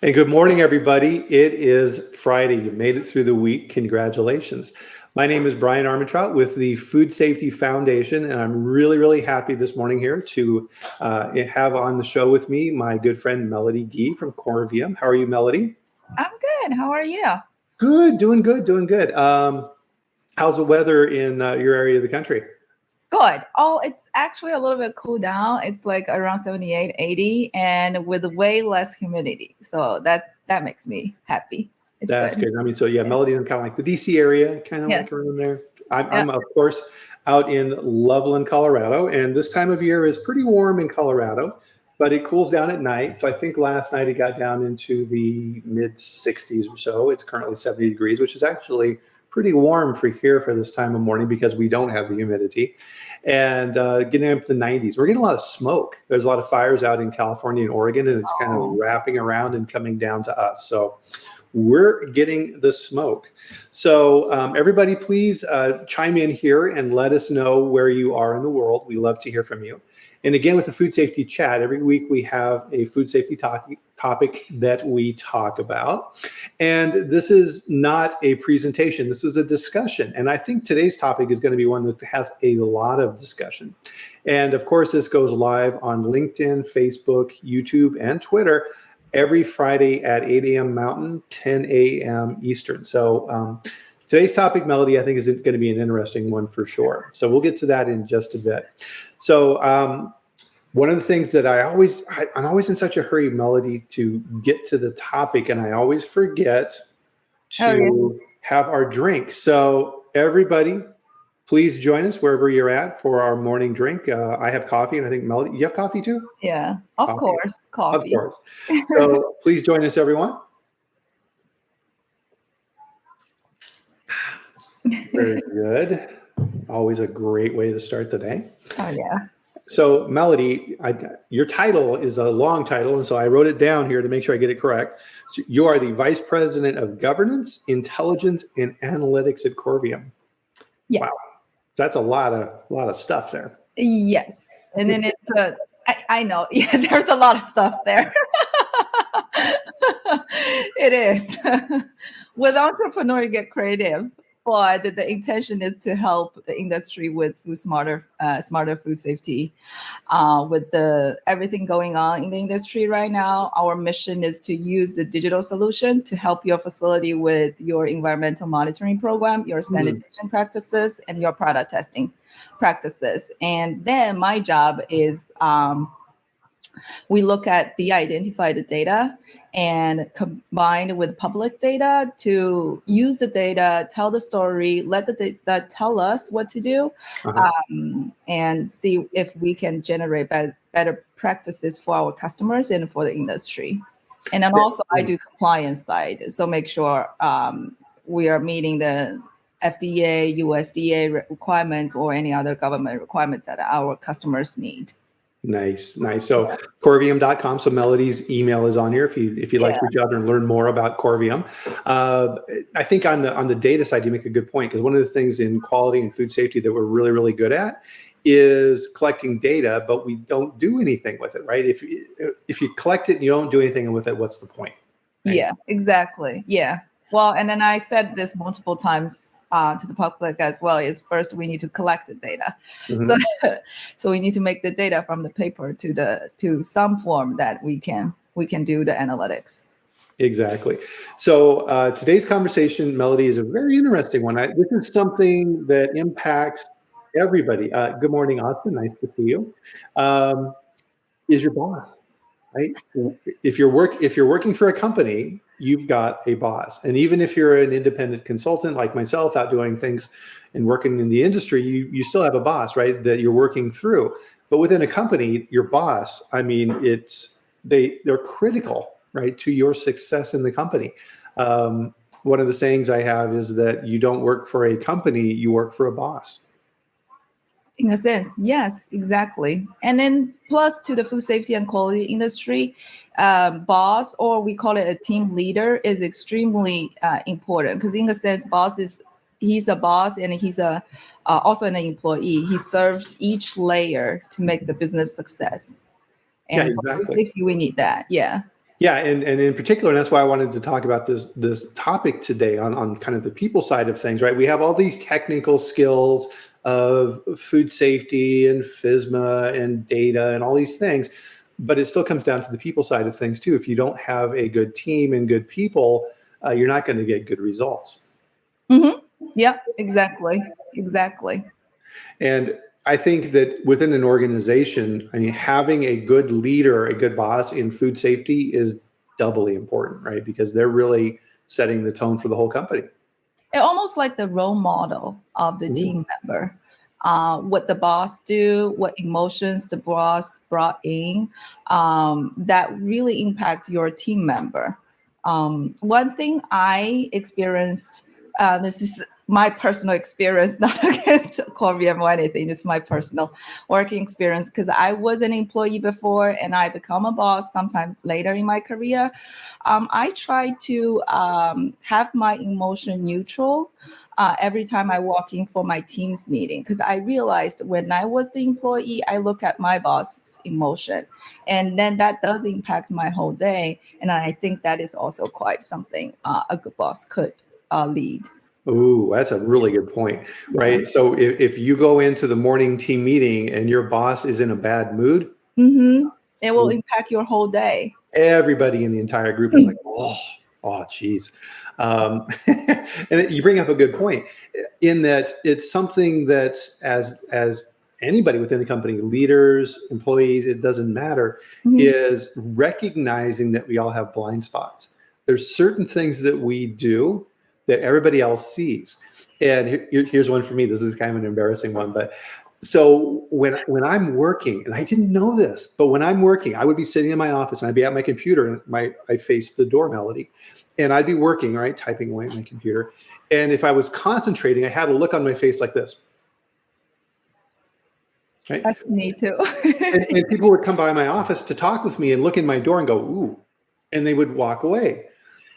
And good morning, everybody. It is Friday. You made it through the week. Congratulations. My name is Bryan Armentrout with the Food Safety Foundation, and I'm really, really happy this morning here to have on the show with me my good friend Melody Gee from Corvium. How are you, Melody? I'm good. How are you? Good, doing good, doing good. How's the weather in your area of the country? Good. Oh, it's actually a little bit cool down. It's like around 78, 80, and with way less humidity. So that makes me happy. It's That's good. good. I mean, so yeah, Melody is kind of like the DC area, kind of Yeah. like around there. I'm of course out in Loveland, Colorado, and this time of year is pretty warm in Colorado, but it cools down at night. So I think last night it got down into the mid 60s or so. It's currently 70 degrees, which is actually pretty warm for here for this time of morning because we don't have the humidity. And getting up to the 90s. We're getting a lot of smoke. There's a lot of fires out in California and Oregon, and it's kind of wrapping around and coming down to us. So we're getting the smoke. So everybody, please chime in here and let us know where you are in the world. We love to hear from you. And again, with the Food Safety Chat, every week we have a food safety topic that we talk about. And this is not a presentation. This is a discussion. And I think today's topic is going to be one that has a lot of discussion. And of course, this goes live on LinkedIn, Facebook, YouTube, and Twitter every Friday at 8 a.m. Mountain, 10 a.m. Eastern. So today's topic, Melody, I think is going to be an interesting one for sure. So we'll get to that in just a bit. So one of the things that I'm always in such a hurry, Melody, to get to the topic, and I always forget to have our drink. So everybody, please join us wherever you're at for our morning drink. I have coffee, and I think Melody, you have coffee too? Yeah, of course, coffee. Of course. So please join us, everyone. Very good. Always a great way to start the day. Oh, yeah. So, Melody, your title is a long title, and so I wrote it down here to make sure I get it correct. So you are the Vice President of Governance, Intelligence, and Analytics at Corvium. Yes. Wow. So that's a lot of stuff there. Yes. And then it's I know. Yeah, there's a lot of stuff there. It is. With entrepreneur, you get creative, but the intention is to help the industry with smarter food safety. With everything going on in the industry right now, our mission is to use the digital solution to help your facility with your environmental monitoring program, your sanitation practices, and your product testing practices. And then my job is we look at identify the data and combine with public data to use the data, tell the story, let the data tell us what to do, and see if we can generate better practices for our customers and for the industry. And then also I do compliance side, so make sure we are meeting the FDA, USDA requirements or any other government requirements that our customers need. Nice. So Corvium.com. So Melody's email is on here if you'd like to reach out and learn more about Corvium. I think on the data side, you make a good point, because one of the things in quality and food safety that we're really, really good at is collecting data, but we don't do anything with it, right? If you collect it and you don't do anything with it, what's the point? Right? Yeah, exactly. Yeah. Well, and then I said this multiple times to the public as well, is first we need to collect the data. So we need to make the data from the paper to some form that we can do the analytics. Exactly. So today's conversation, Melody, is a very interesting one. This is something that impacts everybody. Good morning, Austin. Nice to see you. Is your boss, right? If you're working for a company, you've got a boss. And even if you're an independent consultant like myself out doing things and working in the industry, you still have a boss, right, that you're working through. But within a company, your boss, I mean, they're critical, right, to your success in the company. One of the sayings I have is that you don't work for a company, you work for a boss. In a sense, yes, exactly. And then plus to the food safety and quality industry, boss, or we call it a team leader, is extremely important, because in a sense, he's a boss and he's also an employee. He serves each layer to make the business success. And for food safety, we need that. Yeah. Yeah, and in particular, and that's why I wanted to talk about this topic today on kind of the people side of things, right? We have all these technical skills of food safety and FSMA and data and all these things, but it still comes down to the people side of things too. If you don't have a good team and good people, you're not going to get good results. Mm-hmm. Yeah, exactly. And I think that within an organization, I mean, having a good leader, a good boss in food safety is doubly important, right? Because they're really setting the tone for the whole company. It almost like the role model of the team member. What the boss do, what emotions the boss brought in, that really impact your team member. One thing I experienced, this is my personal experience, not against Corvium or anything, just my personal working experience, because I was an employee before and I become a boss sometime later in my career. I try to have my emotion neutral every time I walk in for my team's meeting, because I realized when I was the employee, I look at my boss's emotion, and then that does impact my whole day. And I think that is also quite something a good boss could lead. Ooh, that's a really good point, right? Yeah. So if you go into the morning team meeting and your boss is in a bad mood, Mm-hmm. It will impact your whole day. everybody in the entire group is like, geez. And you bring up a good point in that it's something that as anybody within the company, leaders, employees, it doesn't matter, is recognizing that we all have blind spots. There's certain things that we do that everybody else sees. And here's one for me. This is kind of an embarrassing one, but so when I'm working, and I didn't know this, but when I'm working, I would be sitting in my office and I'd be at my computer and I faced the door, Melody, and I'd be working, right, typing away on my computer. And if I was concentrating, I had a look on my face like this. Right? That's me too. and people would come by my office to talk with me and look in my door and go, ooh, and they would walk away.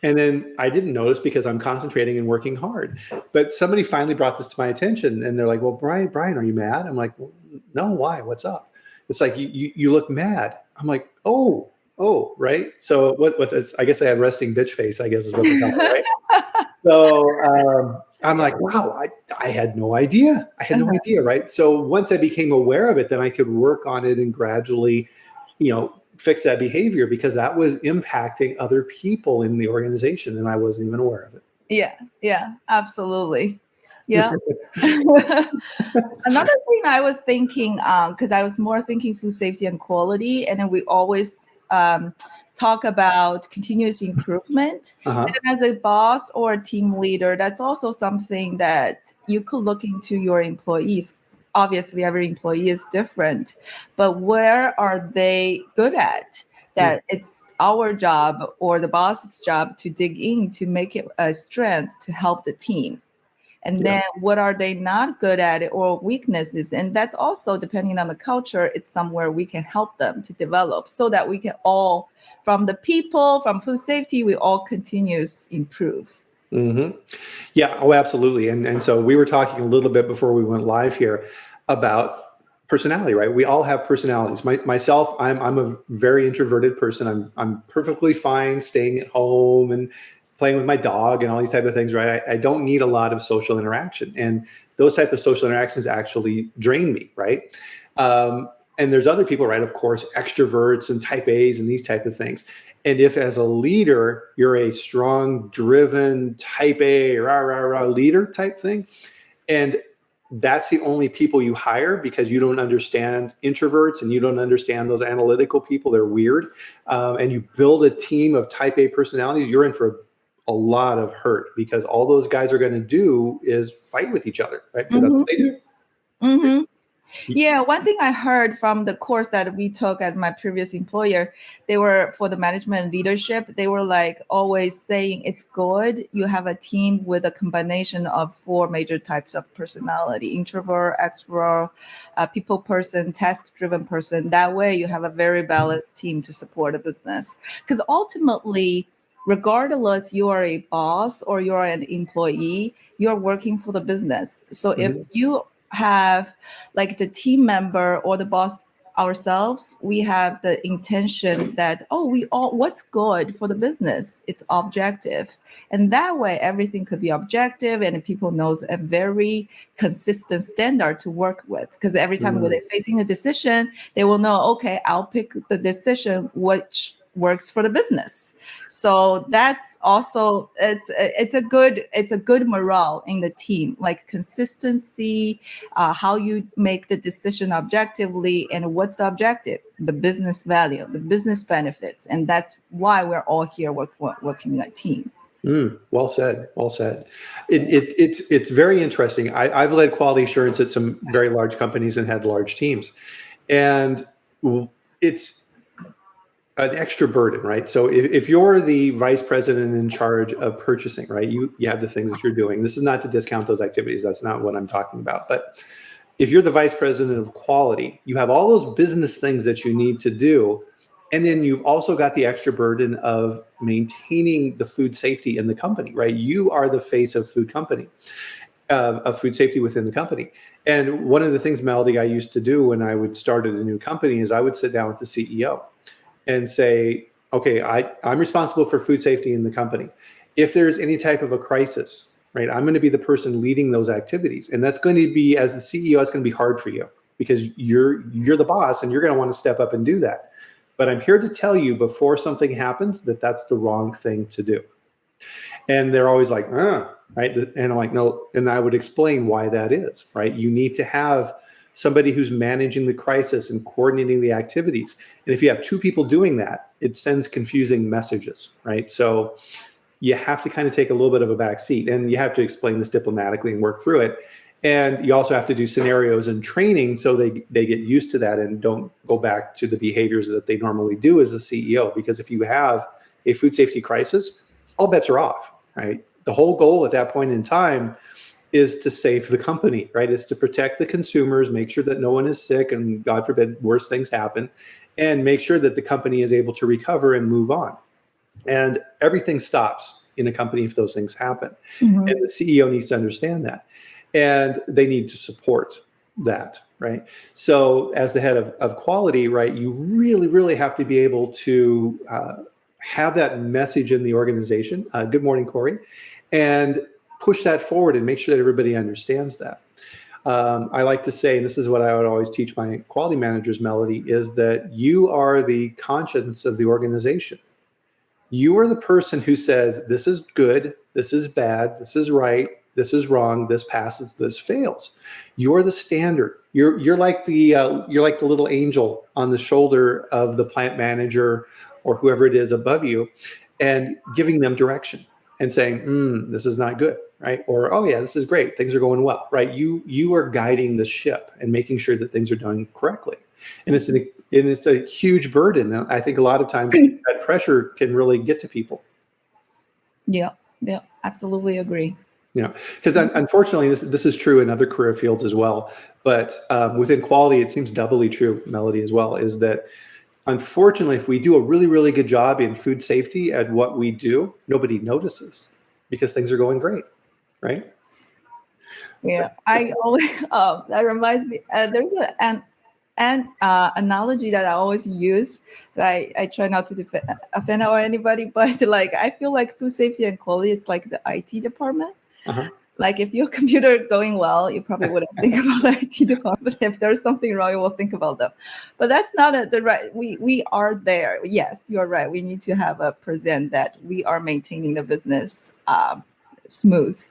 And then I didn't notice because I'm concentrating and working hard. But somebody finally brought this to my attention and they're like, well, Bryan, are you mad? I'm like, well, no, why? What's up? It's like, you look mad. I'm like, oh, right. So what this, I guess I had resting bitch face, I guess is what they call it, right? So I'm like, wow, I had no idea. I had no idea, right? So once I became aware of it, then I could work on it and gradually, fix that behavior, because that was impacting other people in the organization and I wasn't even aware of it. Yeah, absolutely. Yeah. Another thing I was thinking, because I was more thinking food safety and quality, and then we always talk about continuous improvement. And as a boss or a team leader, that's also something that you could look into your employees. Obviously, every employee is different, but where are they good at? That it's our job or the boss's job to dig in to make it a strength to help the team. And then what are they not good at it or weaknesses? And that's also depending on the culture, it's somewhere we can help them to develop so that we can all, from the people, from food safety, we all continuous improve. Yeah, oh, absolutely. And so we were talking a little bit before we went live here about personality, right? We all have personalities. Myself, I'm a very introverted person. I'm perfectly fine staying at home and playing with my dog and all these type of things, right? I don't need a lot of social interaction, and those type of social interactions actually drain me, right? And there's other people, right? Of course, extroverts and type A's and these type of things. And if as a leader, you're a strong, driven, type A, rah, rah, rah leader type thing, and that's the only people you hire because you don't understand introverts and you don't understand those analytical people, they're weird, and you build a team of type A personalities, you're in for a lot of hurt, because all those guys are going to do is fight with each other, right? Because that's what they do. Yeah, one thing I heard from the course that we took at my previous employer, they were for the management and leadership, they were like always saying it's good you have a team with a combination of 4 major types of personality: introvert, extrovert, people person, task-driven person. That way you have a very balanced team to support a business. Because ultimately, regardless you are a boss or you're an employee, you're working for the business. So if you have like the team member or the boss ourselves, we have the intention that, what's good for the business? It's objective. And that way, everything could be objective and people knows a very consistent standard to work with. Because every time when they're facing a decision, they will know, okay, I'll pick the decision which works for the business. So that's also it's a good morale in the team, like consistency, how you make the decision objectively, and what's the objective, the business value, the business benefits, and that's why we're all here working in a team. Well said. Well said. It's very interesting. I've led quality assurance at some very large companies and had large teams, and it's an extra burden, right? So if you're the vice president in charge of purchasing, right, you have the things that you're doing. This is not to discount those activities. That's not what I'm talking about. But if you're the vice president of quality, you have all those business things that you need to do. And then you've also got the extra burden of maintaining the food safety in the company, right? You are the face of food safety within the company. And one of the things, Melody, I used to do when I would start at a new company is I would sit down with the CEO and say, okay, I'm responsible for food safety in the company. If there's any type of a crisis, right, I'm going to be the person leading those activities. And that's going to be, as the CEO, it's going to be hard for you because you're the boss and you're going to want to step up and do that. But I'm here to tell you before something happens that that's the wrong thing to do. And they're always like, right? And I'm like, no. And I would explain why that is, right? You need to have somebody who's managing the crisis and coordinating the activities. And if you have two people doing that, it sends confusing messages, right? So you have to kind of take a little bit of a back seat, and you have to explain this diplomatically and work through it. And you also have to do scenarios and training so they get used to that and don't go back to the behaviors that they normally do as a CEO. Because if you have a food safety crisis, all bets are off, right? The whole goal at that point in time is to save the company, right? It's to protect the consumers, make sure that no one is sick, and God forbid, worse things happen, and make sure that the company is able to recover and move on. And everything stops in a company if those things happen. And the CEO needs to understand that. And they need to support that, right? So as the head of quality, right, you really, really have to be able to have that message in the organization. Good morning, Corey. And push that forward and make sure that everybody understands that. I like to say, and this is what I would always teach my quality managers, Melody, is that you are the conscience of the organization. You are the person who says, this is good, this is bad, this is right, this is wrong, this passes, this fails. You're the standard. You're like the little angel on the shoulder of the plant manager or whoever it is above you, and giving them direction and saying, this is not good, right? Or, oh yeah, this is great, things are going well, right? You are guiding the ship and making sure that things are done correctly. And it's a huge burden. And I think a lot of times that pressure can really get to people. Yeah, absolutely agree. Because unfortunately, this is true in other career fields as well. But within quality, it seems doubly true, Melody, as well, is that unfortunately, if we do a really, really good job in food safety at what we do, nobody notices because things are going great, right? Yeah, I always that reminds me. There's an analogy that I always use. I try not to offend or anybody, but like I feel like food safety and quality is like the IT department. Like if your computer going well, you probably wouldn't think about the IT department. If there's something wrong, you will think about them. But that's not the right. We are there. Yes, you're right. We need to have a present that we are maintaining the business smooth.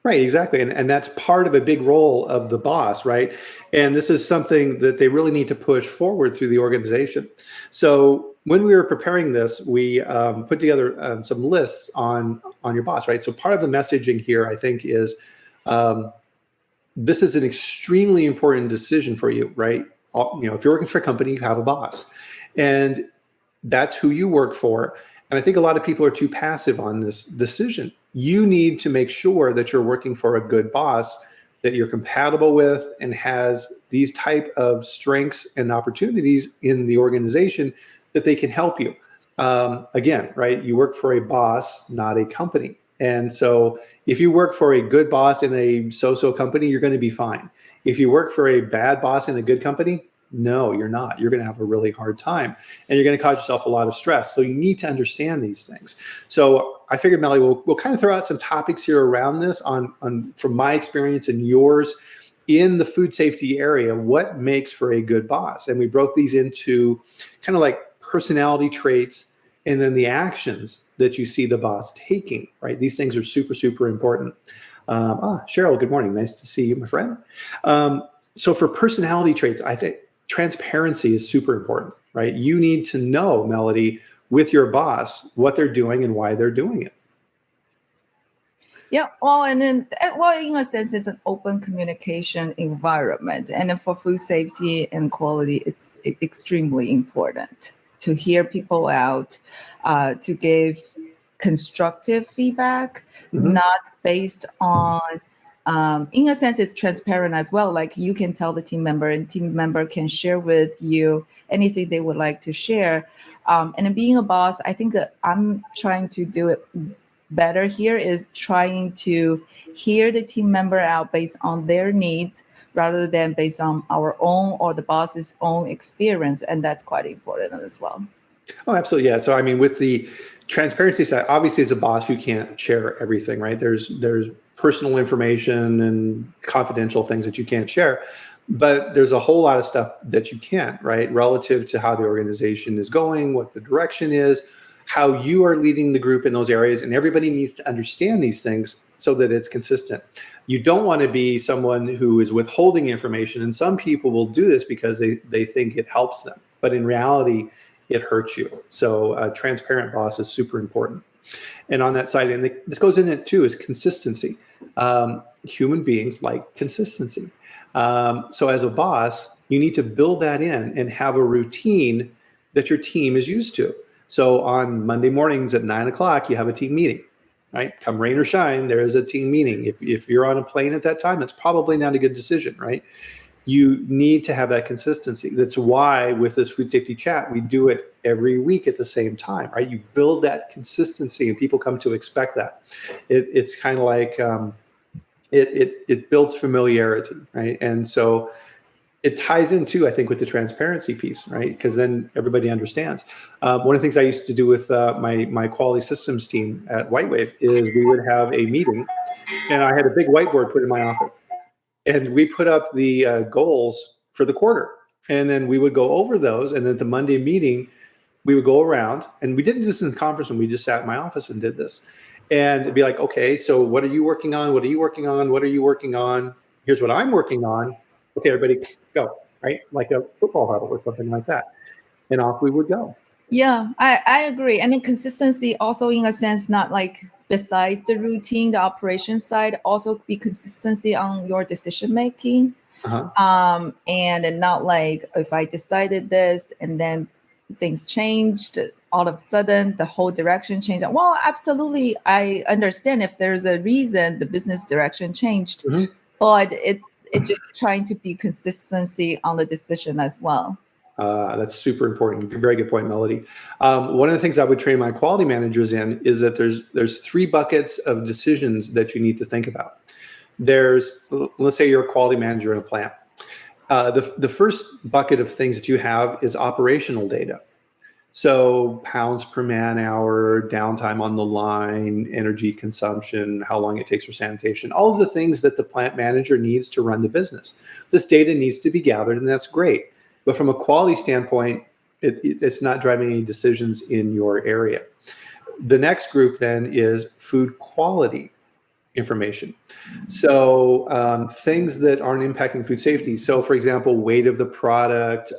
Right, exactly. And that's part of a big role of the boss, right? And this is something that they really need to push forward through the organization. So when we were preparing this, we put together some lists on your boss, right? So part of the messaging here, I think, is this is an extremely important decision for you, right? If you're working for a company, you have a boss. And that's who you work for. And I think a lot of people are too passive on this decision. You need to make sure that you're working for a good boss that you're compatible with and has these type of strengths and opportunities in the organization that they can help you. Again, right? You work for a boss, not a company. And so if you work for a good boss in a so-so company, you're going to be fine. If you work for a bad boss in a good company, No, you're not. You're going to have a really hard time, and you're going to cause yourself a lot of stress. So you need to understand these things. So I figured, Melly, we'll kind of throw out some topics here around this on from my experience and yours in the food safety area. What makes for a good boss? And we broke these into kind of like personality traits, and then the actions that you see the boss taking. Right? These things are super, super important. Cheryl, good morning. Nice to see you, my friend. So for personality traits, I think transparency is super important, right? You need to know, Melody, with your boss, what they're doing and why they're doing it. Yeah, well, and then, well, in a sense, it's an open communication environment. And then for food safety and quality, it's extremely important to hear people out, to give constructive feedback, not based on, in a sense, it's transparent as well. Like you can tell the team member, and team member can share with you anything they would like to share. And then being a boss, I think that I'm trying to do it better here, is trying to hear the team member out based on their needs rather than based on our own or the boss's own experience. And that's quite important as well. Oh, absolutely. Yeah. So, I mean, with the transparency side, obviously as a boss, you can't share everything, right? There's personal information and confidential things that you can't share, but there's a whole lot of stuff that you can, right? Relative to how the organization is going, what the direction is, how you are leading the group in those areas. And everybody needs to understand these things so that it's consistent. You don't want to be someone who is withholding information. And some people will do this because they think it helps them, but in reality, it hurts you. So a transparent boss is super important. And on that side, and this goes in it too, is consistency. Human beings like consistency. So as a boss, you need to build that in and have a routine that your team is used to. So on Monday mornings at 9 o'clock, you have a team meeting, right? Come rain or shine, there is a team meeting. If you're on a plane at that time, it's probably not a good decision, right? You need to have that consistency. That's why with this food safety chat, we do it every week at the same time, right? You build that consistency and people come to expect that. It's kind of like, it builds familiarity, right? And so it ties into, I think, with the transparency piece, right? Because then everybody understands. One of the things I used to do with my quality systems team at Whitewave is we would have a meeting, and I had a big whiteboard put in my office, and we put up the goals for the quarter, and then we would go over those. And at the Monday meeting, we would go around, and we didn't do this in the conference room. We just sat in my office and did this, and it'd be like, okay, so what are you working on? What are you working on? What are you working on? Here's what I'm working on. Okay, everybody go, right? Like a football huddle or something like that. And off we would go. Yeah, I agree. And then consistency also, in a sense, not like besides the routine, the operation side, also be consistency on your decision making. And not like if I decided this and then things changed, all of a sudden the whole direction changed. Well, absolutely. I understand if there's a reason the business direction changed. But it's just trying to be consistency on the decision as well. That's super important. Very good point, Melody. One of the things I would train my quality managers in is that there's 3 buckets of decisions that you need to think about. Let's say you're a quality manager in a plant. The first bucket of things that you have is operational data. So pounds per man hour, downtime on the line, energy consumption, how long it takes for sanitation, all of the things that the plant manager needs to run the business. This data needs to be gathered, and that's great. But from a quality standpoint, it's not driving any decisions in your area. The next group then is food quality information. So things that aren't impacting food safety. So for example, weight of the product,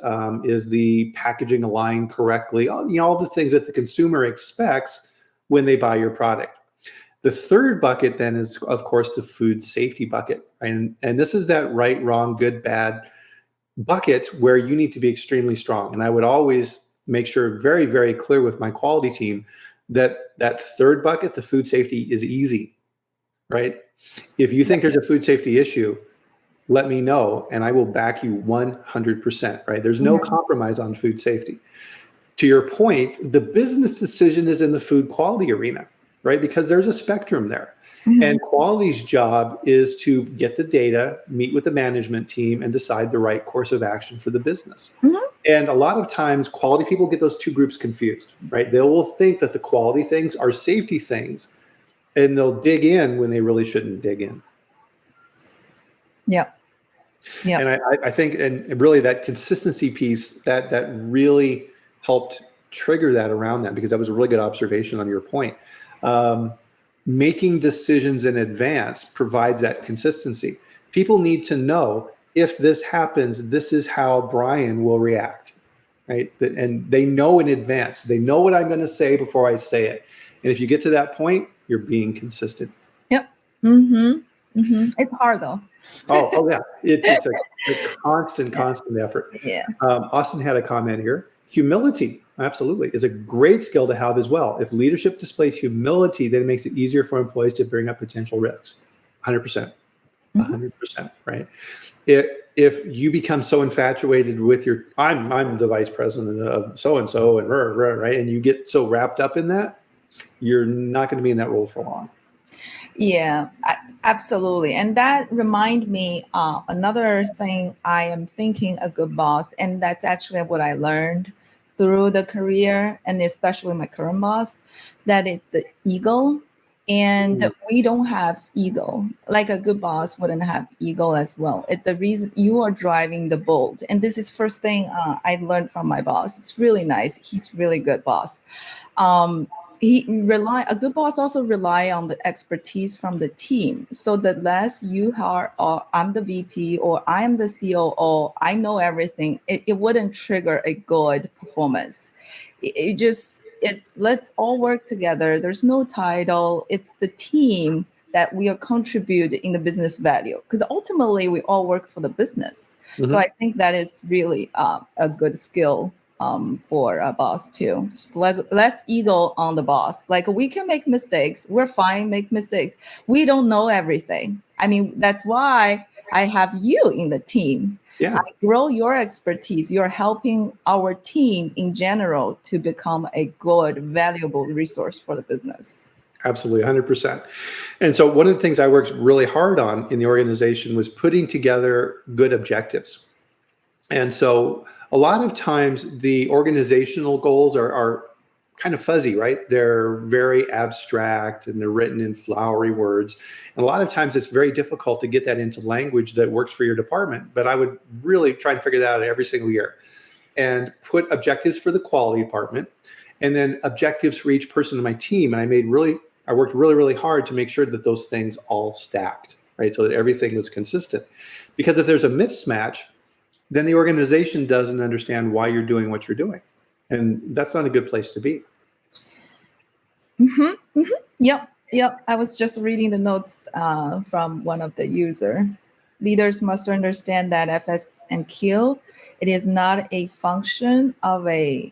is the packaging aligned correctly? All the things that the consumer expects when they buy your product. The third bucket then is, of course, the food safety bucket. And this is that right, wrong, good, bad bucket where you need to be extremely strong. And I would always make sure very, very clear with my quality team that third bucket, the food safety, is easy. Right? If you think there's a food safety issue, let me know and I will back you 100%, right? There's no compromise on food safety. To your point, the business decision is in the food quality arena. right? Because there's a spectrum there. Mhm. And quality's job is to get the data, meet with the management team, and decide the right course of action for the business. Mhm. And a lot of times, quality people get those two groups confused, right? They will think that the quality things are safety things, and they'll dig in when they really shouldn't dig in. Yeah. Yeah. And I think, and really that consistency piece, that really helped trigger that around that, because that was a really good observation on your point. Making decisions in advance provides that consistency. People need to know, if this happens, this is how Bryan will react, right? And they know in advance. They know what I'm going to say before I say it. And if you get to that point, you're being consistent. Yep. Mm-hmm. Mm-hmm. It's hard though. Oh yeah. It's a constant effort. Yeah. Austin had a comment here. Humility, absolutely, is a great skill to have as well. If leadership displays humility, then it makes it easier for employees to bring up potential risks. 100%. 100%, right? If you become so infatuated with your, I'm the vice president of so-and-so and right, and you get so wrapped up in that, you're not going to be in that role for long. Yeah, absolutely. And that remind me another thing I am thinking a good boss, and that's actually what I learned through the career, and especially my current boss, that it's the ego. And we don't have ego. Like a good boss wouldn't have ego as well. It's the reason you are driving the boat. And this is first thing I learned from my boss. It's really nice. He's really good boss. A good boss also rely on the expertise from the team. So the less you are, or I'm the VP or I am the COO, I know everything, it wouldn't trigger a good performance. It's let's all work together. There's no title. It's the team that we are contributing in the business value, because ultimately we all work for the business. Mm-hmm. So I think that is really a good skill for a boss too. Just less ego on the boss. Like, we can make mistakes. We're fine, make mistakes. We don't know everything. I mean, that's why I have you in the team. Yeah. I grow your expertise. You're helping our team in general to become a good, valuable resource for the business. Absolutely, 100%. And so one of the things I worked really hard on in the organization was putting together good objectives. And so a lot of times the organizational goals are kind of fuzzy, right? They're very abstract and they're written in flowery words. And a lot of times it's very difficult to get that into language that works for your department. But I would really try and figure that out every single year and put objectives for the quality department and then objectives for each person in my team. And I worked really, really hard to make sure that those things all stacked, right? So that everything was consistent. Because if there's a mismatch, then the organization doesn't understand why you're doing what you're doing. And that's not a good place to be. Mm-hmm, mm-hmm. Yep. I was just reading the notes from one of the user. Leaders must understand that FS and Q, it is not a function of a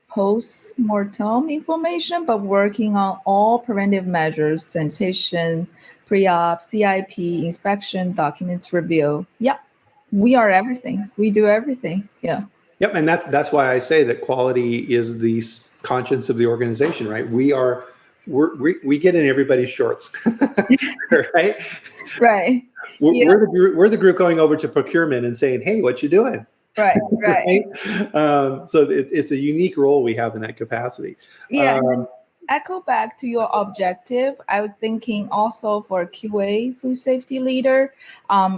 post-mortem information, but working on all preventive measures, sanitation, pre-op, CIP, inspection, documents review. Yep. We are everything. We do everything. Yeah. Yep. And that's why I say that quality is the conscience of the organization, right? We get in everybody's shorts, right? Right. We're the group going over to procurement and saying, hey, what you doing? Right. Right? So it's a unique role we have in that capacity. Yeah. Echo back to your objective. I was thinking also for a QA food safety leader,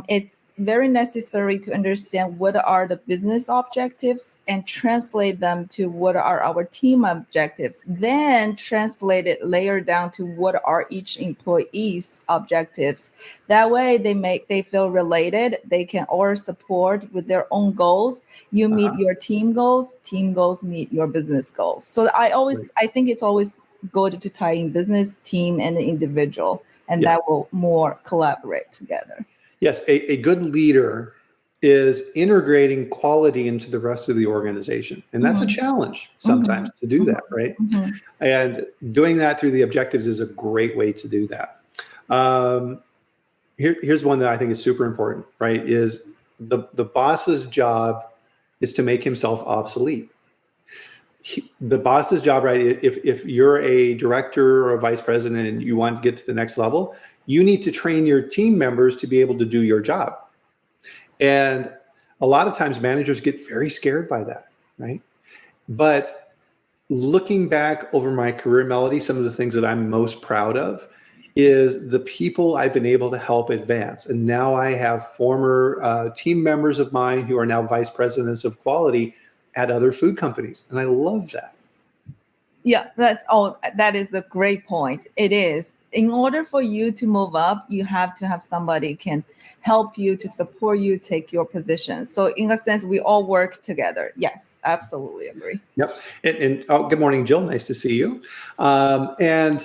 it's very necessary to understand what are the business objectives and translate them to what are our team objectives. Then translate it layer down to what are each employee's objectives. That way they feel related. They can all support with their own goals. You meet your team goals meet your business goals. So I think it's always good to tie in business, team, and the individual, and that will more collaborate together. Yes, a good leader is integrating quality into the rest of the organization. And that's a challenge sometimes to do that, right? And doing that through the objectives is a great way to do that. Here's one that I think is super important, right? Is the boss's job is to make himself obsolete. the boss's job, right? If you're a director or a vice president and you want to get to the next level, you need to train your team members to be able to do your job. And a lot of times managers get very scared by that, right? But looking back over my career, Melody, some of the things that I'm most proud of is the people I've been able to help advance. And now I have former team members of mine who are now vice presidents of quality at other food companies. And I love that. Yeah, that is a great point. It is. In order for you to move up, you have to have somebody can help you, to support you, take your position. So in a sense, we all work together. Yes, absolutely agree. Yep. And good morning, Jill. Nice to see you. And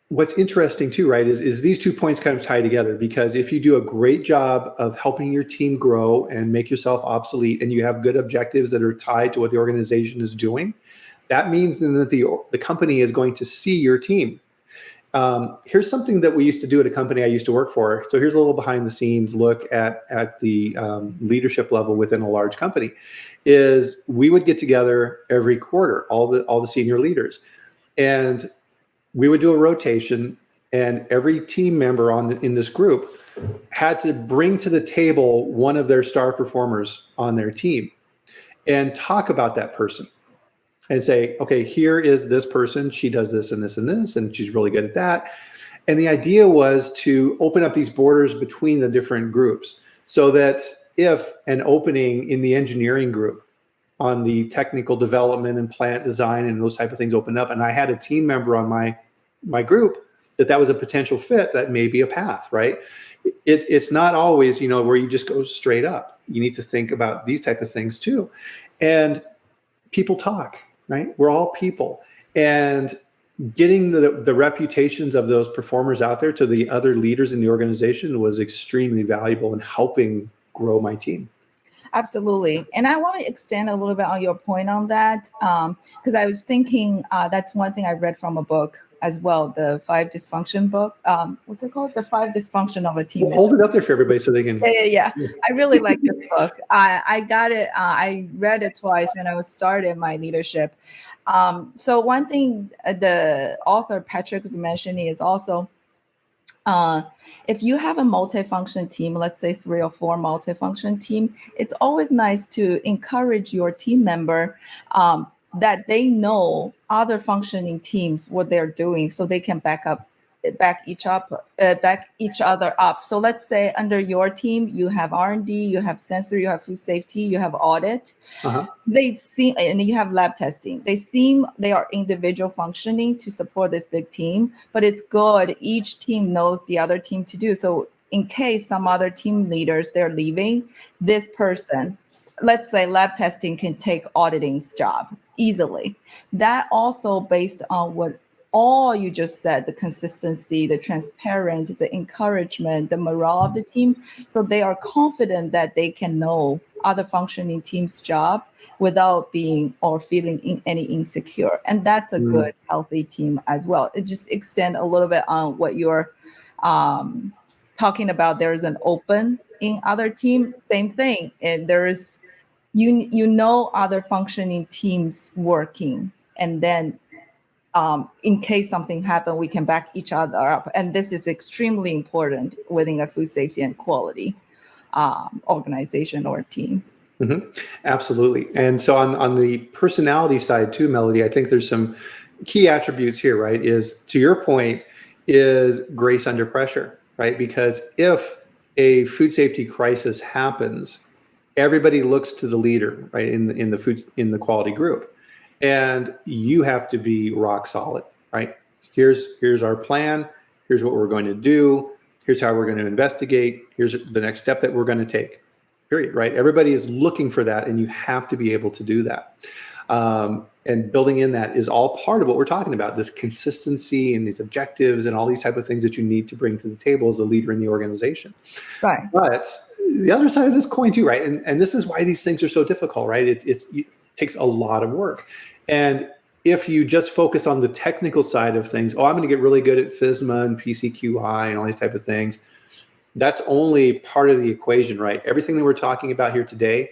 what's interesting too, right, is these 2 points kind of tie together, because if you do a great job of helping your team grow and make yourself obsolete, and you have good objectives that are tied to what the organization is doing, that means then that the company is going to see your team. Here's something that we used to do at a company I used to work for. So here's a little behind the scenes look at the leadership level within a large company. Is we would get together every quarter, all the senior leaders, and we would do a rotation, and every team member in this group had to bring to the table one of their star performers on their team and talk about that person. And say, okay, here is this person. She does this and this and this, and she's really good at that. And the idea was to open up these borders between the different groups, so that if an opening in the engineering group on the technical development and plant design and those type of things opened up, and I had a team member on my group, that was a potential fit, that may be a path, right? It's not always, where you just go straight up. You need to think about these type of things too. And people talk. Right? We're all people, and getting the reputations of those performers out there to the other leaders in the organization was extremely valuable in helping grow my team. Absolutely. And I want to extend a little bit on your point on that, because I was thinking that's one thing I read from a book as well, the 5 Dysfunction book. What's it called? The 5 Dysfunction of a Team. Well, hold it up there for everybody so they can. Yeah. I really like this book. I got it. I read it twice when I was starting my leadership. So one thing the author Patrick was mentioning is also, if you have a multifunction team, let's say 3 or 4 multifunction team, it's always nice to encourage your team member that they know other functioning teams, what they're doing, so they can back each other up. So let's say under your team, you have R&D, you have sensory, you have food safety, you have audit. They seem, and you have lab testing. They are individual functioning to support this big team, but it's good. Each team knows the other team to do. So in case some other team leaders, they're leaving, this person, let's say lab testing, can take auditing's job easily. That also based on what all you just said, the consistency, the transparent, the encouragement, the morale of the team. So they are confident that they can know other functioning team's job without being or feeling any insecure. And that's a good, healthy team as well. It just extend a little bit on what you're talking about. There's an open in other team, same thing. And there is, other functioning teams working, and then in case something happened, we can back each other up. And this is extremely important within a food safety and quality organization or team. Mm-hmm. Absolutely. And so on the personality side too, Melody, I think there's some key attributes here, right? Is, to your point, is grace under pressure, right? Because if a food safety crisis happens, everybody looks to the leader, right? In the quality group. And you have to be rock solid, right? Here's our plan. Here's what we're going to do. Here's how we're going to investigate. Here's the next step that we're going to take, period, right? Everybody is looking for that, and you have to be able to do that. And building in that is all part of what we're talking about, this consistency and these objectives and all these type of things that you need to bring to the table as a leader in the organization. Right. But the other side of this coin too, right? And this is why these things are so difficult, right? It takes a lot of work. And if you just focus on the technical side of things, I'm going to get really good at FSMA and PCQI and all these type of things, that's only part of the equation, right? Everything that we're talking about here today,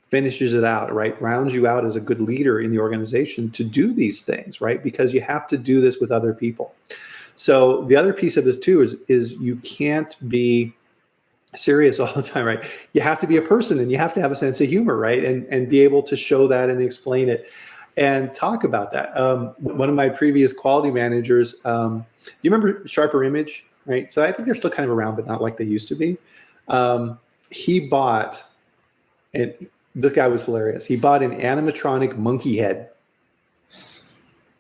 finishes it out, right? Rounds you out as a good leader in the organization to do these things, right? Because you have to do this with other people. So the other piece of this too is you can't be serious all the time, right? You have to be a person, and you have to have a sense of humor, right? And be able to show that and explain it and talk about that. One of my previous quality managers, do you remember Sharper Image, right? So I think they're still kind of around, but not like they used to be. He bought, and this guy was hilarious. He bought an animatronic monkey head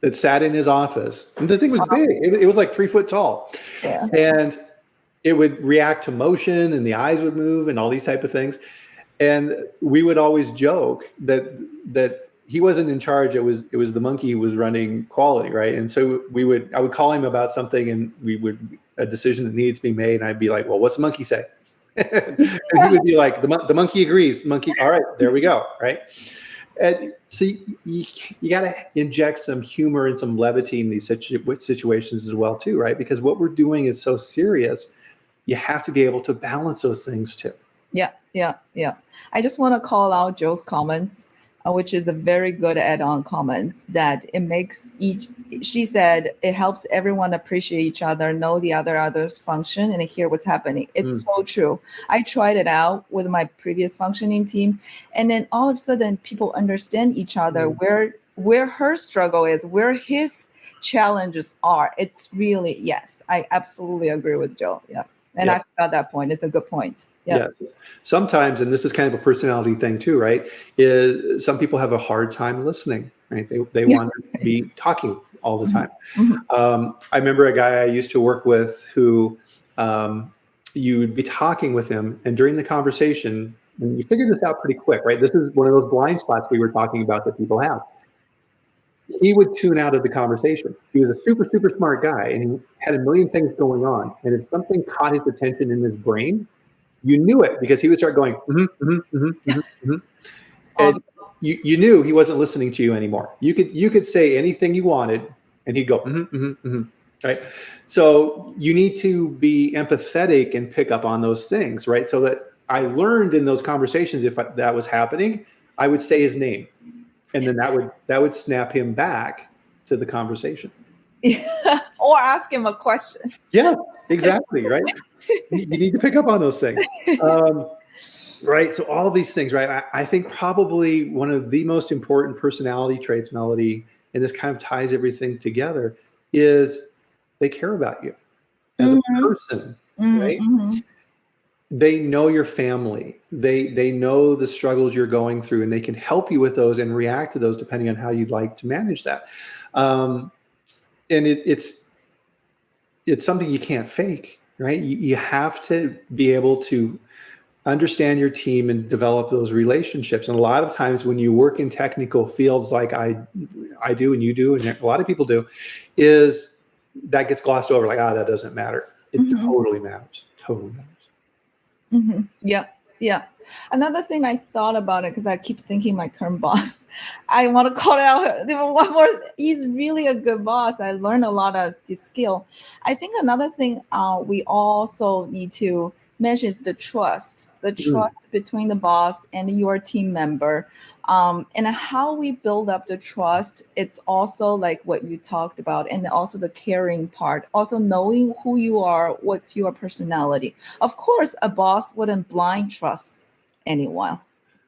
that sat in his office. And the thing was big. It was like 3 foot tall. Yeah. And it would react to motion, and the eyes would move and all these type of things. And we would always joke that he wasn't in charge. It was the monkey who was running quality, right? And so I would call him about something, and a decision that needed to be made. And I'd be like, well, what's the monkey say? And he would be like, the monkey agrees. The monkey, all right, there we go, right? And so you got to inject some humor and some levity in these situations as well, too, right? Because what we're doing is so serious. You have to be able to balance those things too. Yeah. I just want to call out Joe's comments, which is a very good add-on comment, that it makes she said, it helps everyone appreciate each other, know the other's function, and hear what's happening. It's so true. I tried it out with my previous functioning team, and then all of a sudden people understand each other, where her struggle is, where his challenges are. It's really, yes, I absolutely agree with Joe. Yeah. And I forgot that point. It's a good point. Yeah. Yes. Sometimes, and this is kind of a personality thing too, right? Is some people have a hard time listening, right? They want to be talking all the time. Mm-hmm. I remember a guy I used to work with who you would be talking with him, and during the conversation, and you figure this out pretty quick, right? This is one of those blind spots we were talking about that people have. He would tune out of the conversation. He was a super, super smart guy, and he had a million things going on. And if something caught his attention in his brain, you knew it, because he would start going, and you knew he wasn't listening to you anymore. You could say anything you wanted, and he'd go, right? So you need to be empathetic and pick up on those things, right? So that I learned in those conversations, if that was happening, I would say his name. And then that would snap him back to the conversation. Or ask him a question. Yeah, exactly. Right. You need to pick up on those things. Right. So all of these things, right? I think probably one of the most important personality traits, Melody, and this kind of ties everything together, is they care about you as a person, right? They know your family. They know the struggles you're going through, and they can help you with those and react to those depending on how you'd like to manage that. And it's something you can't fake, right? You have to be able to understand your team and develop those relationships. And a lot of times when you work in technical fields like I do and you do, and a lot of people do, is that gets glossed over, like, that doesn't matter. It totally matters. Totally matters. Yeah. Another thing I thought about it, because I keep thinking my current boss, I want to call it out. One more, he's really a good boss. I learned a lot of his skill. I think another thing we also need to mention is the trust between the boss and your team member. And how we build up the trust. It's also like what you talked about, and also the caring part, also knowing who you are, what's your personality. Of course, a boss wouldn't blind trust anyone,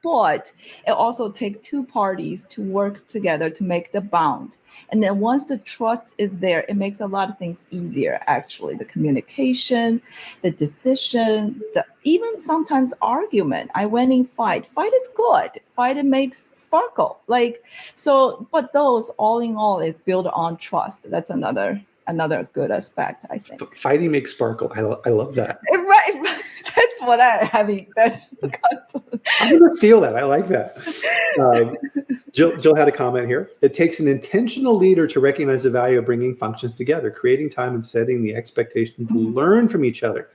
but it also takes two parties to work together to make the bond. And then once the trust is there, it makes a lot of things easier, actually. The communication, the decision, even sometimes argument. I went in fight. Fight is good. Fight, it makes sparkle. But those all in all is built on trust. That's another good aspect, I think. Fighting makes sparkle. I love that. Right. That's what I mean. That's because I'm going to feel that. I like that. Jill had a comment here. It takes an intentional leader to recognize the value of bringing functions together, creating time and setting the expectation to learn from each other.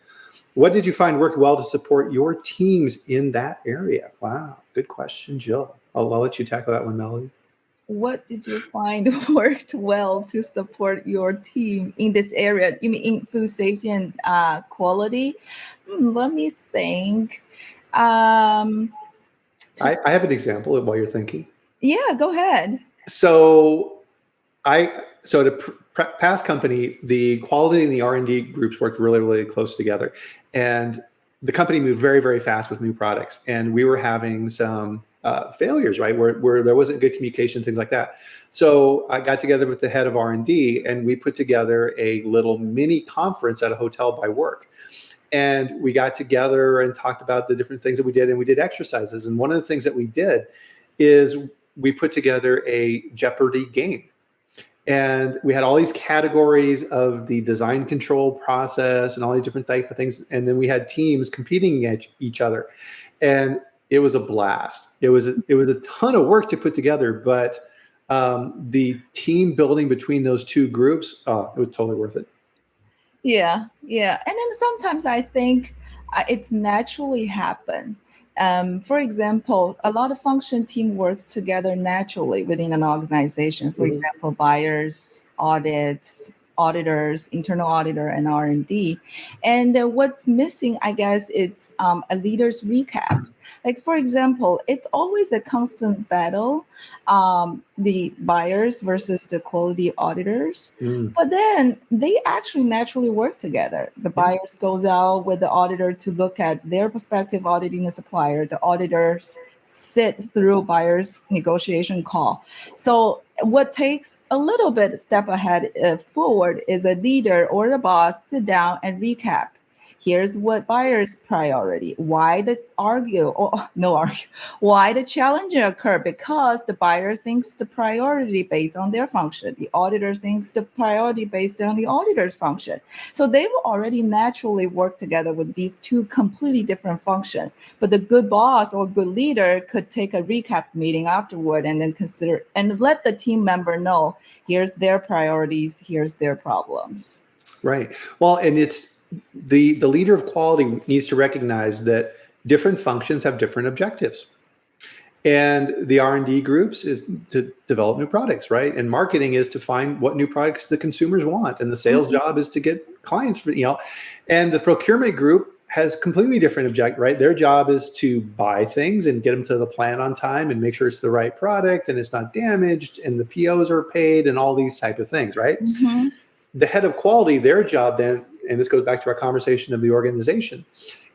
What did you find worked well to support your teams in that area? Wow. Good question, Jill. I'll let you tackle that one, Melody. What did you find worked well to support your team in this area? You mean in food safety and quality? Let me think. I have an example while you're thinking. Yeah, go ahead. So at a past company, the quality and the R&D groups worked really, really close together. And the company moved very, very fast with new products. And we were having some failures, right, where there wasn't good communication, things like that. So I got together with the head of R&D, and we put together a little mini conference at a hotel by work. And we got together and talked about the different things that we did, and we did exercises. And one of the things that we did is we put together a Jeopardy game. And we had all these categories of the design control process and all these different type of things. And then we had teams competing against each other. And it was a blast. It was a ton of work to put together, but the team building between those two groups, it was totally worth it. Yeah, yeah. And then sometimes I think it's naturally happen. For example, a lot of function team works together naturally within an organization. For example, buyers, auditors, internal auditor, and R&D. And what's missing, I guess, it's a leader's recap. Like, for example, it's always a constant battle, the buyers versus the quality auditors. But then they actually naturally work together. The buyers goes out with the auditor to look at their perspective auditing the supplier. The auditors sit through buyer's negotiation call. So what takes a little bit step ahead forward is a leader or a boss sit down and recap. Here's what buyer's priority, why the why the challenge occur, because the buyer thinks the priority based on their function. The auditor thinks the priority based on the auditor's function. So they will already naturally work together with these two completely different functions. But the good boss or good leader could take a recap meeting afterward and then consider and let the team member know, here's their priorities, here's their problems. Right. Well, and it's the leader of quality needs to recognize that different functions have different objectives. And the R&D groups is to develop new products, right? And marketing is to find what new products the consumers want. And the sales job is to get clients for, and the procurement group has completely different objective, right? Their job is to buy things and get them to the plant on time and make sure it's the right product and it's not damaged and the POs are paid and all these type of things, right? The head of quality, their job then, and this goes back to our conversation of the organization,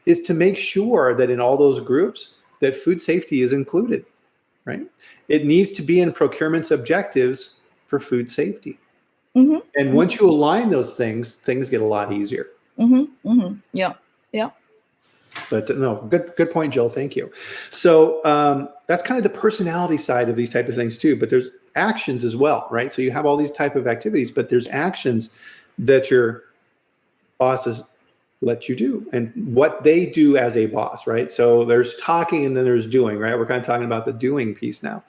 is to make sure that in all those groups that food safety is included, right? It needs to be in procurement's objectives for food safety. And once you align those things get a lot easier. Yeah. But no, good point, Jill. Thank you. So that's kind of the personality side of these type of things too. But there's actions as well, right? So you have all these type of activities, but there's actions that your bosses let you do and what they do as a boss, right? So there's talking and then there's doing, right? We're kind of talking about the doing piece now.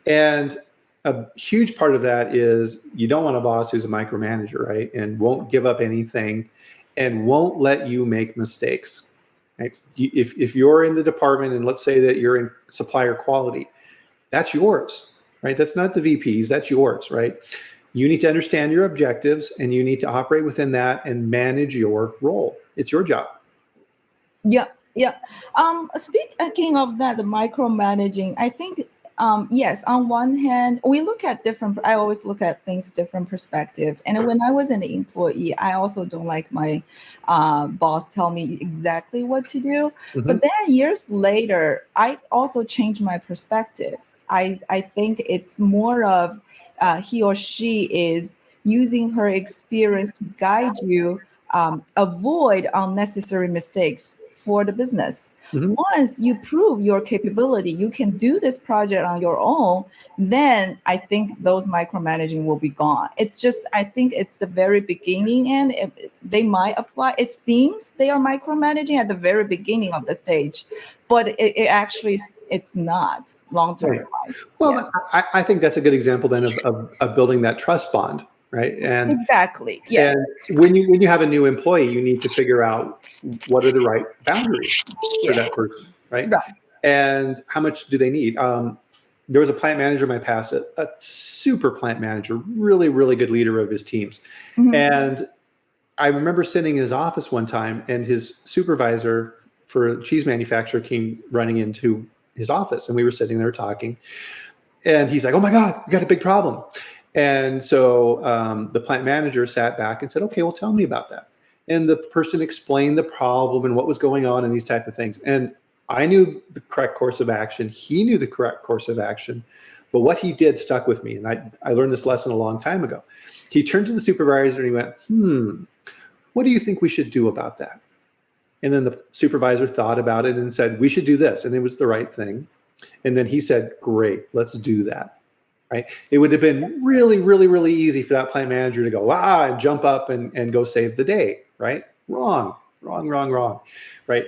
And a huge part of that is you don't want a boss who's a micromanager, right? And won't give up anything and won't let you make mistakes. Right? If you're in the department and let's say that you're in supplier quality, that's yours, right? That's not the VP's, that's yours, right? You need to understand your objectives and you need to operate within that and manage your role. It's your job. Yeah. Speaking of that, the micromanaging, I think, yes, on one hand, I always look at things different perspective. And when I was an employee, I also don't like my boss tell me exactly what to do. But then years later, I also changed my perspective. I think it's more of he or she is using her experience to guide you, avoid unnecessary mistakes for the business. Once you prove your capability, you can do this project on your own, then I think those micromanaging will be gone. It's just, I think it's the very beginning and they might apply. It seems they are micromanaging at the very beginning of the stage, but it actually, it's not long-term advice. Well, I think that's a good example then of building that trust bond, right? And exactly. Yeah. And when you have a new employee, you need to figure out what are the right boundaries for that person, right? And how much do they need? There was a plant manager in my past, a super plant manager, really, really good leader of his teams. And I remember sitting in his office one time and his supervisor for a cheese manufacturer came running into his office, and we were sitting there talking. And he's like, "Oh my God, we got a big problem." And so the plant manager sat back and said, "Okay, well, tell me about that." And the person explained the problem and what was going on and these type of things. And I knew the correct course of action. He knew the correct course of action. But what he did stuck with me. And I learned this lesson a long time ago. He turned to the supervisor and he went, "What do you think we should do about that?" And then the supervisor thought about it and said, "We should do this." And it was the right thing. And then he said, "Great, let's do that." Right? It would have been really, really, really easy for that plant manager to go, and jump up and go save the day, right? Wrong. Right?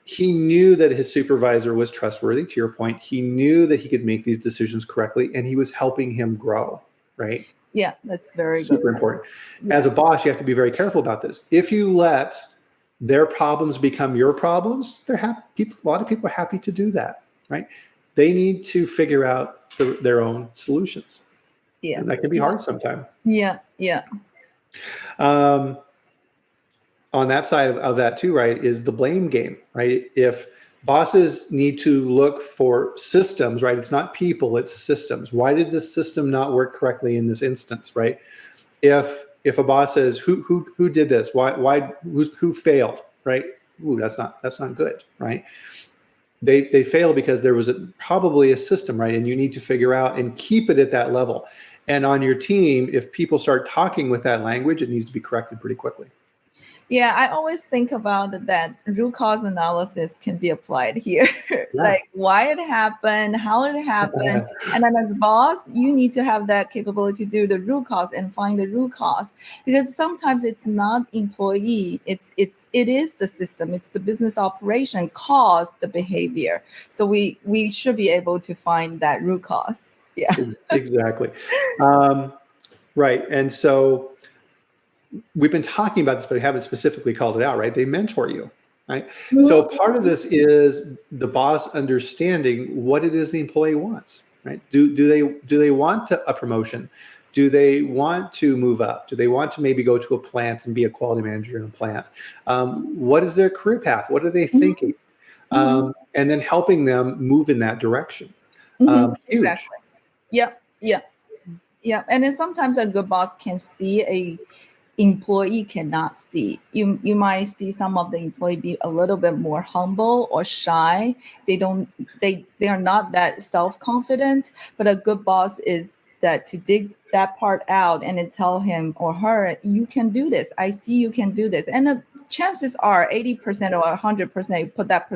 He knew that his supervisor was trustworthy, to your point. He knew that he could make these decisions correctly, and he was helping him grow, right? Yeah, that's very super important. As a boss, you have to be very careful about this. If you let their problems become your problems, they're happy. A lot of people are happy to do that, right? They need to figure out their own solutions. Yeah, and that can be hard sometimes. Yeah. On that side of that too, right, is the blame game, right? If bosses need to look for systems, right? It's not people, it's systems. Why did this system not work correctly in this instance, right? If a boss says, who did this? Who failed, right? Ooh, that's not good, right? They fail because there was probably a system, right? And you need to figure out and keep it at that level. And on your team, if people start talking with that language, it needs to be corrected pretty quickly. Yeah, I always think about that root cause analysis can be applied here. Like why it happened, how it happened. And then as boss, you need to have that capability to do the root cause and find the root cause. Because sometimes it's not employee, it is the system, it's the business operation caused the behavior. So we should be able to find that root cause. Yeah. Exactly. Right. And so we've been talking about this, but we haven't specifically called it out, right? They mentor you, right? Mm-hmm. So part of this is the boss understanding what it is the employee wants, right? Do they want a promotion? Do they want to move up? Do they want to maybe go to a plant and be a quality manager in a plant? What is their career path? What are they thinking? Mm-hmm. And then helping them move in that direction. Mm-hmm. Huge. Exactly. Yeah. And then sometimes a good boss can see a employee cannot see. You might see some of the employee be a little bit more humble or shy. They are not that self-confident, but a good boss is that to dig that part out and then tell him or her, you can do this. I see you can do this. And the chances are 80% or 100% put that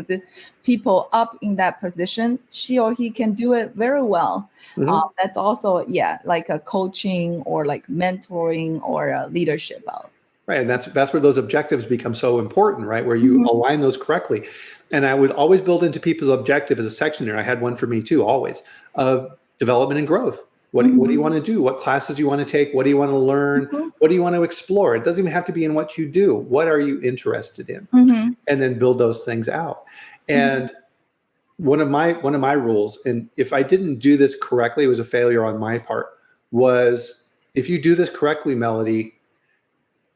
people up in that position, she or he can do it very well. Mm-hmm. That's also, like a coaching or like mentoring or a leadership out. Right. And that's where those objectives become so important, right? Where you align those correctly. And I would always build into people's objective as a section there. I had one for me too, always, of development and growth. What do you want to do? What classes you want to take? What do you want to learn? Mm-hmm. What do you want to explore? It doesn't even have to be in what you do. What are you interested in? Mm-hmm. And then build those things out. And one of my rules, and if I didn't do this correctly, it was a failure on my part, was if you do this correctly, Melody,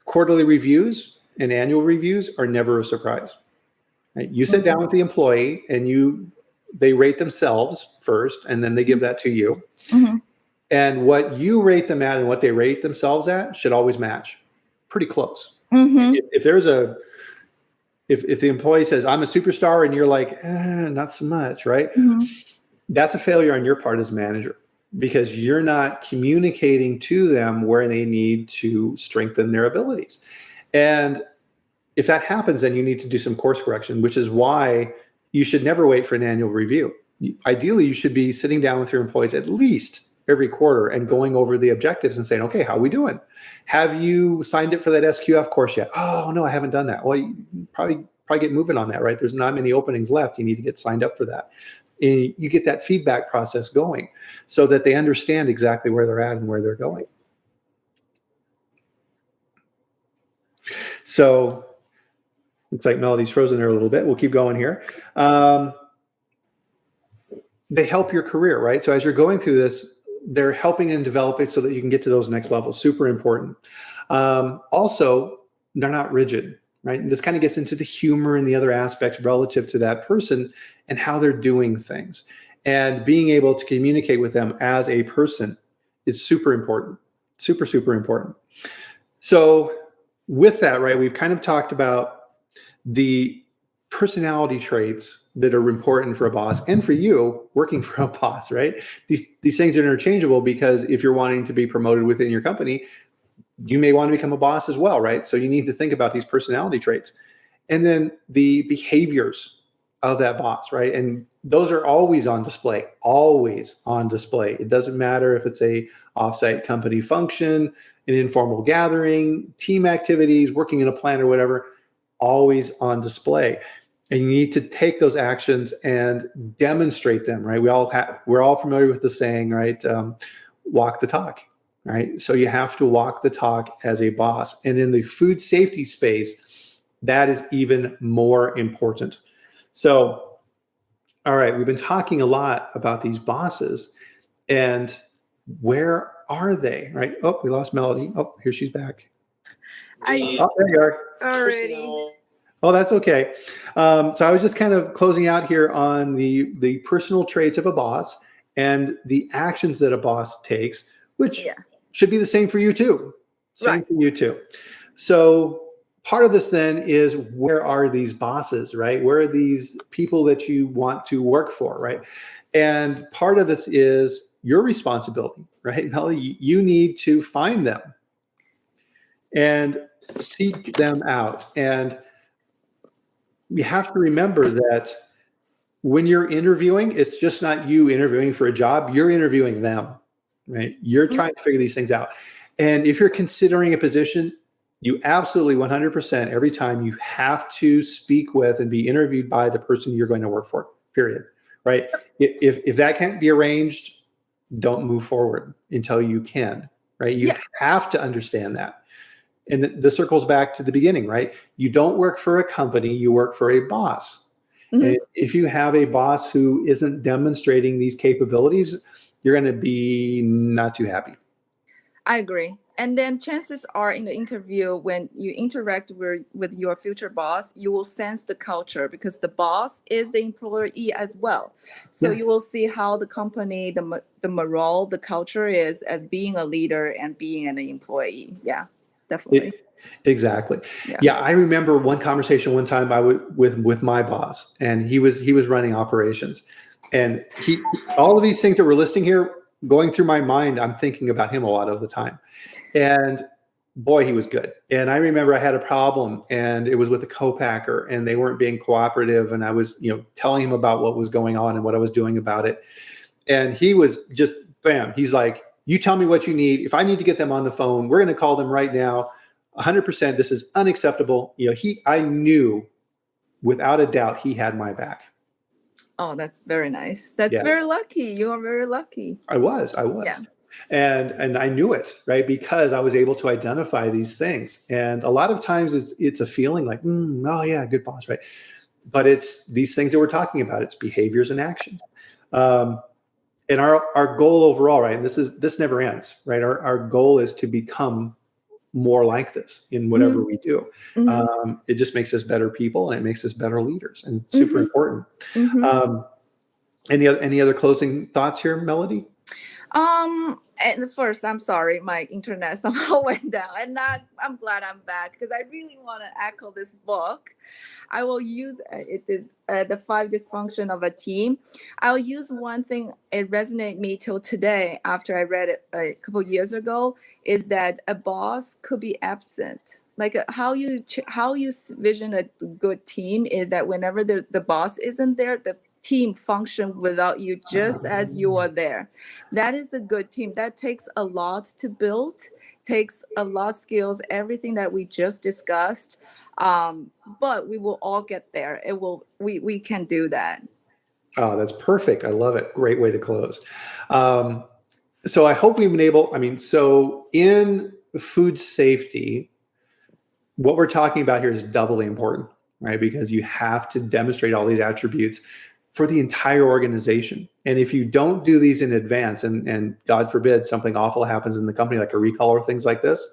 quarterly reviews and annual reviews are never a surprise. Right? You sit down with the employee and they rate themselves first, and then they give that to you. Mm-hmm. And what you rate them at and what they rate themselves at should always match, pretty close. Mm-hmm. If the employee says, "I'm a superstar," and you're like, not so much, right? Mm-hmm. That's a failure on your part as manager, because you're not communicating to them where they need to strengthen their abilities. And if that happens, then you need to do some course correction, which is why you should never wait for an annual review. Ideally, you should be sitting down with your employees at least every quarter and going over the objectives and saying, "Okay, how are we doing? Have you signed up for that SQF course yet?" "Oh, no, I haven't done that." Well, you probably get moving on that, right? There's not many openings left. You need to get signed up for that. And you get that feedback process going so that they understand exactly where they're at and where they're going. So looks like Melody's frozen there a little bit. We'll keep going here. They help your career, right? So as you're going through this, they're helping and developing so that you can get to those next levels. Super important. Also, they're not rigid, right? And this kind of gets into the humor and the other aspects relative to that person and how they're doing things. And being able to communicate with them as a person is super important, super, super important. So with that, right, we've kind of talked about the personality traits that are important for a boss and for you working for a boss, right? These things are interchangeable, because if you're wanting to be promoted within your company, you may want to become a boss as well, right? So you need to think about these personality traits. And then the behaviors of that boss, right? And those are always on display, always on display. It doesn't matter if it's a offsite company function, an informal gathering, team activities, working in a plant or whatever, always on display. And you need to take those actions and demonstrate them, right? We're all familiar with the saying, right? Walk the talk, right? So you have to walk the talk as a boss. And in the food safety space, that is even more important. So, all right, we've been talking a lot about these bosses, and where are they, right? Oh, we lost Melody. Oh, here she's back. Oh, there you are. Already. Oh, that's okay. So I was just kind of closing out here on the personal traits of a boss and the actions that a boss takes, which should be the same for you too. Same for you too. So part of this then is, where are these bosses, right? Where are these people that you want to work for, right? And part of this is your responsibility, right, Melly? You need to find them and seek them out. And you have to remember that when you're interviewing, it's just not you interviewing for a job, you're interviewing them, right? You're trying to figure these things out. And if you're considering a position, you absolutely 100% every time you have to speak with and be interviewed by the person you're going to work for, period, right? If that can't be arranged, don't move forward until you can, right? You have to understand that. And this circles back to the beginning, right? You don't work for a company, you work for a boss. And if you have a boss who isn't demonstrating these capabilities, you're going to be not too happy. I agree. And then chances are in the interview, when you interact with your future boss, you will sense the culture, because the boss is the employee as well. So you will see how the company, the morale, the culture is as being a leader and being an employee. Yeah. Definitely. Exactly. Yeah, I remember one conversation one time with my boss, and he was running operations, and all of these things that we're listing here going through my mind, I'm thinking about him a lot of the time. And boy, he was good. And I remember I had a problem, and it was with a co-packer, and they weren't being cooperative, and I was, telling him about what was going on and what I was doing about it. And he was just bam, he's like, you tell me what you need. If I need to get them on the phone, we're going to call them right now. 100%. This is unacceptable. I knew without a doubt he had my back. Oh, that's very nice. That's very lucky. You are very lucky. I was. Yeah. And I knew it, right? Because I was able to identify these things. And a lot of times it's a feeling like, oh yeah, good boss, right? But it's these things that we're talking about. It's behaviors and actions. And our goal overall, right? And this never ends, right? Our goal is to become more like this in whatever we do. It just makes us better people, and it makes us better leaders, and it's super important. Any other closing thoughts here, Melody? And first, I'm sorry, my internet somehow went down, and I'm glad I'm back, because I really want to echo this book. I will use it is the 5 dysfunctions of a team. I'll use one thing, it resonated me till today after I read it a couple of years ago, is that a boss could be absent. Like how you vision a good team is that whenever the boss isn't there, the team function without you, just as you are there. That is a good team. That takes a lot to build, takes a lot of skills, everything that we just discussed. But we will all get there. We can do that. Oh, that's perfect. I love it. Great way to close. So I hope we've been able, so in food safety, what we're talking about here is doubly important, right? Because you have to demonstrate all these attributes for the entire organization. And if you don't do these in advance, and God forbid something awful happens in the company, like a recall or things like this,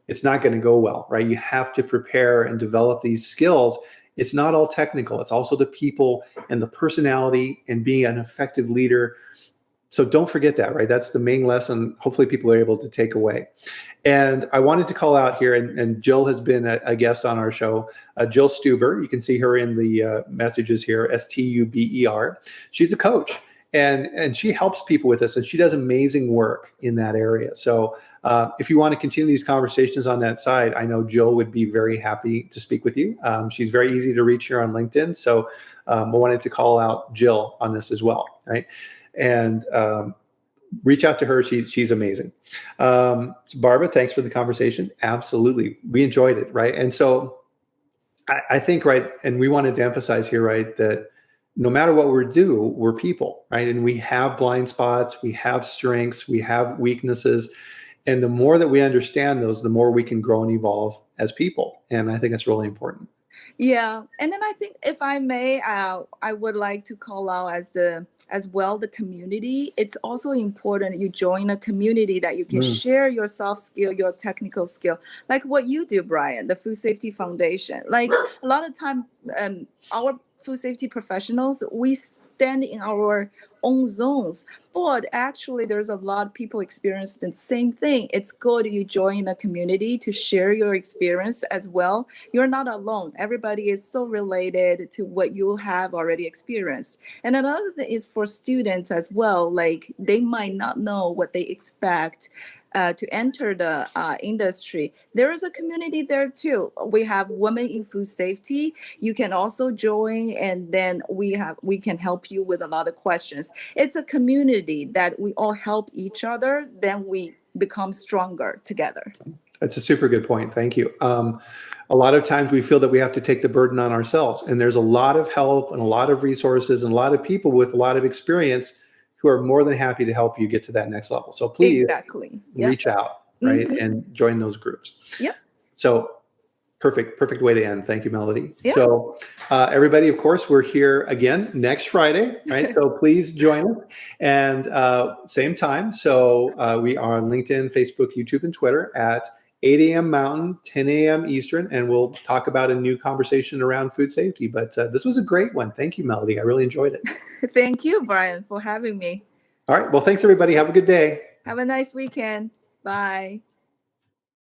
it's not going to go well, right? You have to prepare and develop these skills. It's not all technical. It's also the people and the personality and being an effective leader. So don't forget that, right? That's the main lesson. Hopefully people are able to take away. And I wanted to call out here, and Jill has been a guest on our show, Jill Stuber. You can see her in the messages here, Stuber. She's a coach, and she helps people with this, and she does amazing work in that area. So if you want to continue these conversations on that side, I know Jill would be very happy to speak with you. She's very easy to reach here on LinkedIn. So I wanted to call out Jill on this as well, right? And reach out to her. She's amazing. Barbara, thanks for the conversation. Absolutely. We enjoyed it, right? And so I think, right, and we wanted to emphasize here, right, that no matter what we do, we're people, right? And we have blind spots, we have strengths, we have weaknesses. And the more that we understand those, the more we can grow and evolve as people. And I think that's really important. Yeah, and then I think, if I may, I would like to call out as well the community. It's also important you join a community that you can share your soft skill, your technical skill, like what you do, Bryan, the Food Safety Foundation. Like a lot of time, our food safety professionals, we stand in our own zones, but actually there's a lot of people experience the same thing. It's good you join a community to share your experience as well. You're not alone. Everybody is so related to what you have already experienced. And another thing is for students as well, like they might not know what they expect to enter the industry. There is a community there too. We have Women in Food Safety. You can also join, and then we can help you with a lot of questions. It's a community that we all help each other, then we become stronger together. That's a super good point. Thank you. A lot of times we feel that we have to take the burden on ourselves, and there's a lot of help and a lot of resources and a lot of people with a lot of experience who are more than happy to help you get to that next level. So please reach out, right, and join those groups. Yeah. So perfect way to end. Thank you, Melody. Yeah. So everybody, of course, we're here again next Friday, right? So please join us, and same time. So we are on LinkedIn, Facebook, YouTube, and Twitter at 8 a.m. Mountain, 10 a.m. Eastern, and we'll talk about a new conversation around food safety. But this was a great one. Thank you, Melody. I really enjoyed it. Thank you, Bryan, for having me. All right. Well, thanks, everybody. Have a good day. Have a nice weekend. Bye.